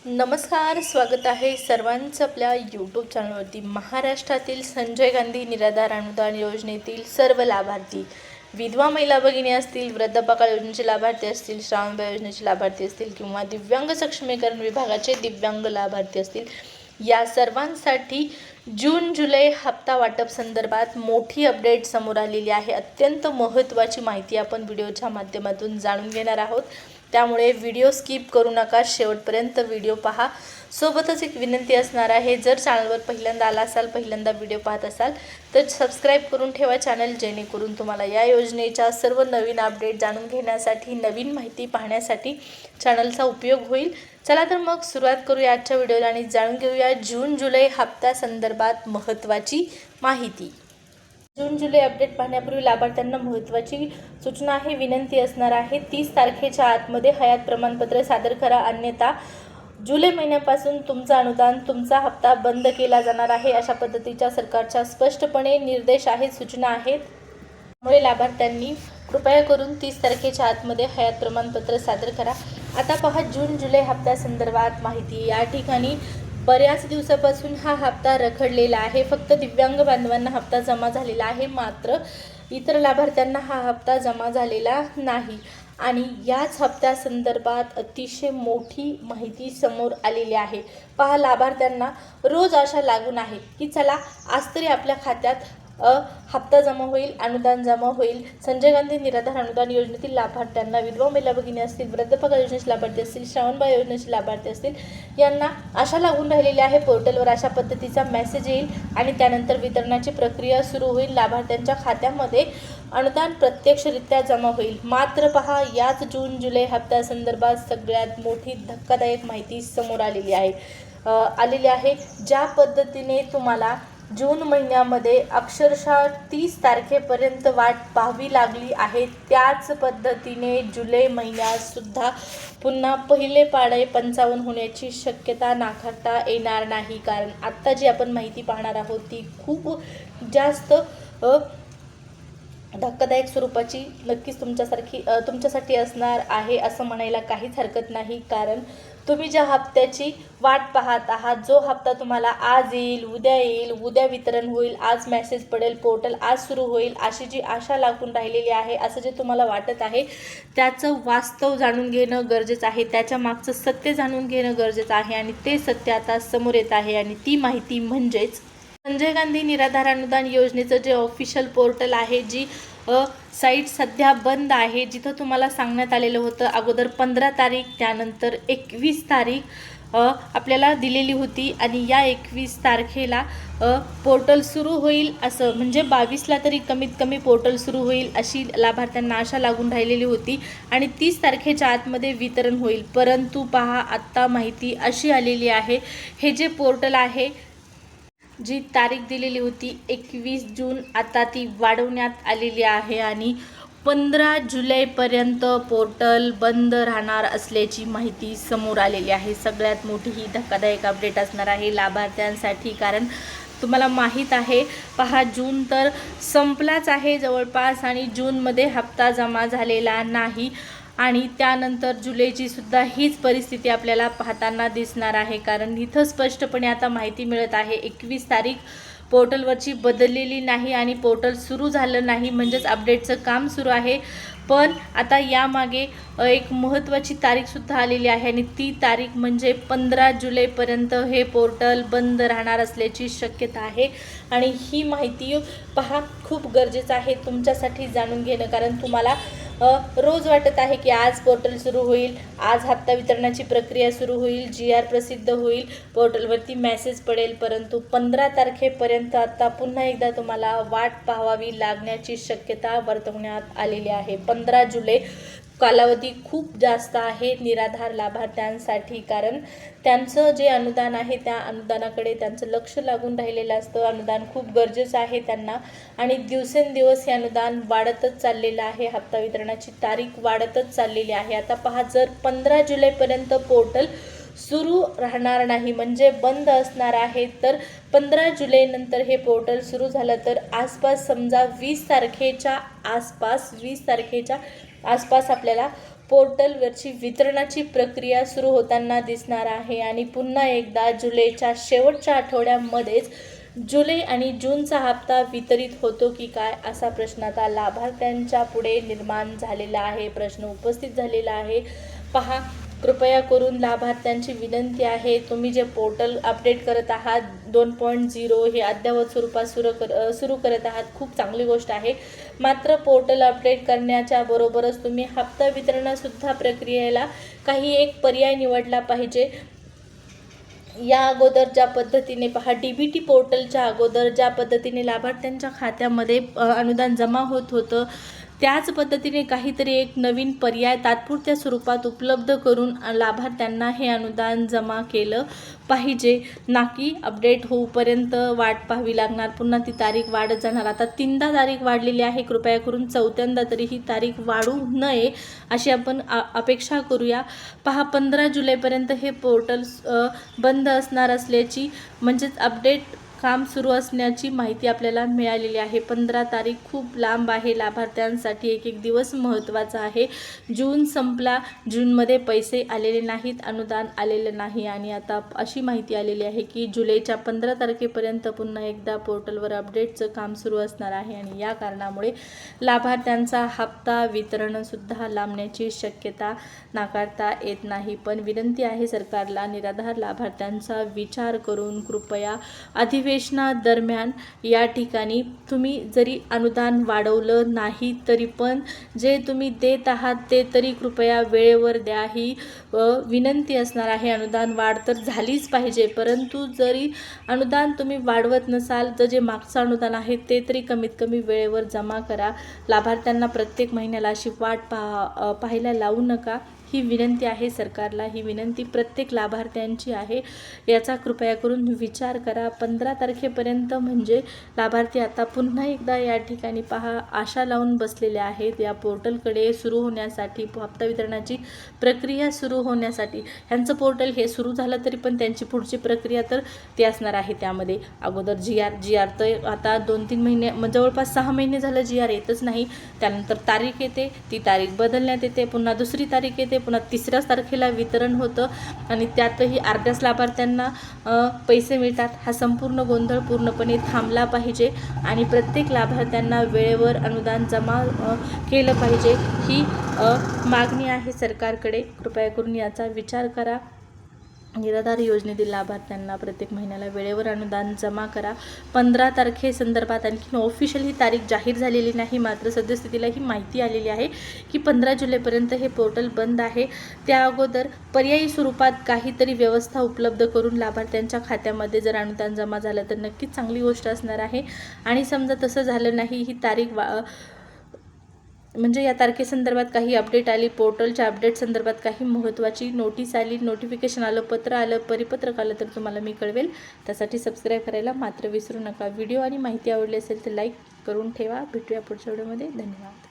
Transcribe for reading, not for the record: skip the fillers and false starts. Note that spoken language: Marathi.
नमस्कार, स्वागत आहे सर्वांचं आपल्या यूट्यूब चॅनलवरती। महाराष्ट्रातील संजय गांधी निराधार अनुदान योजनेतील सर्व लाभार्थी, विधवा महिला भगिनी असतील, वृद्धापकाळ योजनेचे लाभार्थी असतील, श्रावणबाळ योजनेचे लाभार्थी असतील किंवा दिव्यांग सक्षमीकरण विभागाचे दिव्यांग लाभार्थी असतील, या सर्वांसाठी जून जुलै हप्ता वाटप संदर्भात मोठी अपडेट समोर आलेली आहे। अत्यंत महत्त्वाची माहिती आपण व्हिडिओच्या माध्यमातून जाणून घेणार आहोत, त्यामुळे व्हिडिओ स्किप करू नका, शेवटपर्यंत व्हिडिओ पहा। सोबतच एक विनंती असणार आहे, जर चॅनलवर पहिल्यांदा आला असाल, पहिल्यांदा व्हिडिओ पाहत असाल तर सबस्क्राईब करून ठेवा चॅनल, जेणेकरून तुम्हाला या योजनेच्या सर्व नवीन अपडेट जाणून घेण्यासाठी, नवीन माहिती पाहण्यासाठी चॅनलचा उपयोग होईल। चला तर मग सुरुवात करूया आजच्या व्हिडिओला आणि जाणून घेऊया जून जुलै हप्त्या संदर्भात महत्त्वाची माहिती। जून जुलै अपडेट पाहण्यापूर्वी लाभार्थ्यांना महत्त्वाची सूचना आहे, विनंती असणार आहे, 30 तारखेच्या आतमध्ये हयात प्रमाणपत्र सादर करा, अन्यथा जुलै महिन्यापासून तुमचा अनुदान, तुमचा हप्ता बंद केला जाणार आहे। अशा पद्धतीच्या सरकारच्या स्पष्टपणे निर्देश आहेत, सूचना आहेत। त्यामुळे लाभार्थ्यांनी कृपया करून 30 तारखेच्या आतमध्ये हयात प्रमाणपत्र सादर करा। आता पहा जून जुलै हप्त्या संदर्भात माहिती। या ठिकाणी बऱ्याच दिवसापासून हा हप्ता रखडलेला आहे। फक्त दिव्यांग बांधवांना हप्ता जमा झालेला आहे, मात्र इतर लाभार्थ्यांना हा हप्ता जमा झालेला नाही। आणि याच हप्त्या संदर्भात अतिशय मोठी माहिती समोर आलेली आहे। पहा, लाभार्थ्यांना रोज आशा लागून आहे की चला आज तरी आपल्या खात्यात हप्ता जमा होईल, अनुदान जमा होईल। संजय गांधी निराधार अनुदान योजनेतील लाभार्थ्यांना, विधवा महिला भगिनी असतील, वृद्धापकाळ योजनेचे लाभार्थी असतील, श्रावणबाळ योजनेचे लाभार्थी असतील, यांना आशा लागून राहिलेली आहे। पोर्टलवर अशा पद्धतीचा मेसेज येईल आणि त्यानंतर वितरणाची प्रक्रिया सुरू होईल। लाभार्थ्यांच्या खात्यामध्ये अनुदान प्रत्यक्षरित्या जमा होईल। मात्र पहा, याच जून जुलै हप्त्या संदर्भात सगळ्यात मोठी धक्कादायक माहिती समोर आलेली आहे। ज्या पद्धतीने तुम्हाला जून महिन्यामध्ये अक्षरशः 30 तारखेपर्यंत वाट पाहावी लागली आहे, त्याच पद्धतीने जुलै महिन्यात सुद्धा पुन्हा पहिले पाढे 55 होण्याची शक्यता नाकारता येणार नाही। कारण आत्ता जी आपण माहिती पाहणार आहोत ती खूप जास्त धक्कादायक स्वरूपाची नक्कीच तुमच्यासाठी असणार आहे, असं म्हणायला काहीच हरकत नाही। कारण तुम्ही ज्या हप्त्याची वाट पाहत आहात, जो हप्ता तुम्हाला आज येईल, उद्या वितरण होईल, आज मेसेज पडेल, पोर्टल आज सुरू होईल, अशी जी आशा लागून राहिलेली आहे, असं जे तुम्हाला वाटत आहे, त्याचं वास्तव जाणून घेणं गरजेचं आहे, त्याच्या मागचं सत्य जाणून घेणं गरजेचं आहे। आणि ते सत्य आता समोर येत आहे आणि ती माहिती म्हणजेच संजय गांधी निराधार अनुदान योजनेचं जे ऑफिशियल पोर्टल आहे, जी साईट सध्या बंद आहे, जिथं तुम्हाला सांगण्यात आलेलं होतं अगोदर 15 तारीख, त्यानंतर 21 तारीख आपल्याला दिलेली होती आणि या 21 तारखेला पोर्टल सुरू होईल, असं म्हणजे 22ला तरी कमीत कमी पोर्टल सुरू होईल अशी लाभार्थ्यांना आशा लागून राहिलेली होती आणि 30 तारखेच्या आतमध्ये वितरण होईल। परंतु पहा, आत्ता माहिती अशी आलेली आहे, हे जे पोर्टल आहे, जी तारीख दिलेली होती 21 जून, आता ती वाढवण्यात आलेली आहे आणि 15 जुलैपर्यंत पोर्टल बंद राहणार असल्याची माहिती समोर आलेली आहे। सगळ्यात मोठी ही धक्कादायक अपडेट असणार आहे लाभार्थ्यांसाठी, कारण तुम्हाला माहीत आहे, पहा, जून तर संपलाच आहे जवळपास आणि जूनमध्ये हप्ता जमा झालेला नाही आणि त्यानंतर जुलैची सुद्धा हीच परिस्थिती आपल्याला पाहताना दिसणार आहे। कारण इथं स्पष्टपणे आता माहिती मिळत आहे 21 तारीख पोर्टलवरची बदललेली नाही आणि पोर्टल सुरू झालं नाही, म्हणजेच अपडेटचं काम सुरू आहे। पण आता यामागे एक महत्त्वाची तारीखसुद्धा आलेली आहे आणि ती तारीख म्हणजे 15 जुलैपर्यंत हे पोर्टल बंद राहणार असल्याची शक्यता आहे। आणि ही माहिती पहा, खूप गरजेचं आहे तुमच्यासाठी जाणून घेणं, कारण तुम्हाला रोज वाटत आहे की आज पोर्टल सुरू होईल, आज हप्ता वितरणाची प्रक्रिया सुरू होईल, GR प्रसिद्ध होईल, पोर्टलवरती मेसेज पडेल, परंतु 15 तारखेपर्यंत आता पुन्हा एकदा तुम्हाला वाट पाहावी लागण्याची शक्यता वर्तवण्यात आलेली आहे। 15 जुलै कालावधी खूप जास्त आहे निराधार लाभार्थ्यांसाठी, कारण त्यांचं जे अनुदान आहे त्या अनुदानाकडे त्यांचं लक्ष लागून राहिलेलं असतं। अनुदान खूप गरजेचं आहे त्यांना आणि दिवसेंदिवस हे अनुदान वाढतच चाललेलं आहे, हप्ता वितरणाची तारीख वाढतच चाललेली आहे। आता पहा, जर 15 जुलैपर्यंत पोर्टल सुरू राहणार नाही, म्हणजे बंद असणार आहे, तर 15 जुलैनंतर हे पोर्टल सुरू झालं तर आसपास समजा 20 तारखेच्या आसपास आपल्याला पोर्टलवरची वितरणाची प्रक्रिया सुरू होताना दिसणार आहे आणि पुन्हा एकदा जुलैच्या शेवटच्या आठवड्यामध्येच जुलै आणि जूनचा हप्ता वितरित होतो की काय असा प्रश्न आता लाभार्थ्यांच्या पुढे निर्माण झालेला आहे, प्रश्न उपस्थित झालेला आहे. पहा, कृपया करून लाभार्थ्यांची विनंती आहे, तुम्ही जे पोर्टल अपडेट करत आहात 2.0 हे अद्ययावत स्वरूपात सुरू करत आहात, खूप चांगली गोष्ट आहे. मात्र पोर्टल अपडेट करण्याच्या बरोबरच तुम्ही हप्ता वितरणासुद्धा प्रक्रियेला काही एक पर्याय निवडला पाहिजे. या अगोदर ज्या पद्धतीने पहा, DBT पोर्टलच्या अगोदर ज्या पद्धतीने लाभार्थ्यांच्या खात्यामध्ये अनुदान जमा होत होतं, त्याच पद्धतीने काहीतरी एक नवीन पर्याय तात्पुरत्या स्वरूपात उपलब्ध करून लाभार्थ्यांना हे अनुदान जमा केलं पाहिजे. ना की अपडेट होऊपर्यंत वाट पाहावी लागणार, पुन्हा ती तारीख वाढत जाणार. आता 3दा तारीख वाढलेली आहे, कृपया करून 4थ्यांदा तरी ही तारीख वाढू नये अशी आपण अपेक्षा करूया. पहा, 15 जुलैपर्यंत हे पोर्टल बंद असणार असल्याची म्हणजेच अपडेट काम सुरू असण्याची माहिती आपल्याला मिळालेली आहे. 15 तारीख खूप लांब आहे, लाभार्थ्यांसाठी एक एक दिवस महत्त्वाचा आहे. जून संपला, जूनमध्ये पैसे आलेले नाहीत, अनुदान आलेलं नाही आणि आता अशी माहिती आलेली आहे की जुलैच्या 15 तारखेपर्यंत पुन्हा एकदा पोर्टलवर अपडेटचं काम सुरू असणार आहे आणि या कारणामुळे लाभार्थ्यांचा हप्ता वितरणसुद्धा लांबण्याची शक्यता नाकारता येत नाही. पण विनंती आहे सरकारला, निराधार लाभार्थ्यांचा विचार करून कृपया अधिवेशनादरम्यान या ठिकाणी तुम्ही जरी अनुदान वाढवलं नाही तरी पण जे तुम्ही देत आहात ते तरी कृपया वेळेवर द्या, ही विनंती असणार आहे. अनुदान वाढ तर झालीच पाहिजे, परंतु जरी अनुदान तुम्ही वाढवत नसाल तर जे मागचं अनुदान आहे ते तरी कमीत कमी वेळेवर जमा करा. लाभार्थ्यांना प्रत्येक महिन्याला अशी वाट पाहायला लावू नका, ही विनंती आहे सरकारला, ही विनंती प्रत्येक लाभार्थ्यांची आहे. याचा कृपया करून विचार करा. 15 तारखेपर्यंत म्हणजे लाभार्थी आता पुन्हा एकदा या ठिकाणी पहा आशा लावून बसलेले आहेत या पोर्टलकडे सुरू होण्यासाठी, हप्ता वितरणाची प्रक्रिया सुरू होण्यासाठी. ह्यांचं पोर्टल हे सुरू झालं तरी पण त्यांची पुढची प्रक्रिया तर ती असणार आहे. त्यामध्ये अगोदर जी आर तर आता 2-3 महिने, जवळपास 6 महिने झालं GR येतच नाही. त्यानंतर तारीख येते, ती तारीख बदलण्यात येते, पुन्हा दुसरी तारीख येते, पुन्हा 3ऱ्याच तारखेला वितरण होतं आणि त्यातही अर्ध्याच लाभार्थ्यांना पैसे मिळतात. हा संपूर्ण गोंधळ पूर्णपणे थांबला पाहिजे आणि प्रत्येक लाभार्थ्यांना वेळेवर अनुदान जमा केलं पाहिजे, ही मागणी आहे सरकारकडे. कृपया करून याचा विचार करा. निराधार योजनेतील लाभार्थ्यांना प्रत्येक महिन्याला वेळेवर अनुदान जमा करा. 15 तारखेसंदर्भात आणखी ऑफिशियल ही तारीख जाहीर झालेली नाही, मात्र सद्यस्थितीला ही माहिती आलेली आहे की 15 जुलैपर्यंत हे पोर्टल बंद आहे. त्या अगोदर पर्यायी स्वरूपात काहीतरी व्यवस्था उपलब्ध करून लाभार्थ्यांच्या खात्यामध्ये जर अनुदान जमा झालं तर नक्कीच चांगली गोष्ट असणार आहे. आणि समजा तसं झालं नाही, ही तारीख म्हणजे या तारखेसंदर्भात काही अपडेट आली, पोर्टलच्या अपडेट संदर्भात काही महत्त्वाची नोटीस आली, नोटिफिकेशन आलं, पत्र आलं, परिपत्रक आलं तर तुम्हाला मी कळवेल. त्यासाठी सबस्क्राईब करायला मात्र विसरू नका. व्हिडिओ आणि माहिती आवडली असेल तर लाईक करून ठेवा. भेटूया पुढच्या व्हिडिओमध्ये. धन्यवाद.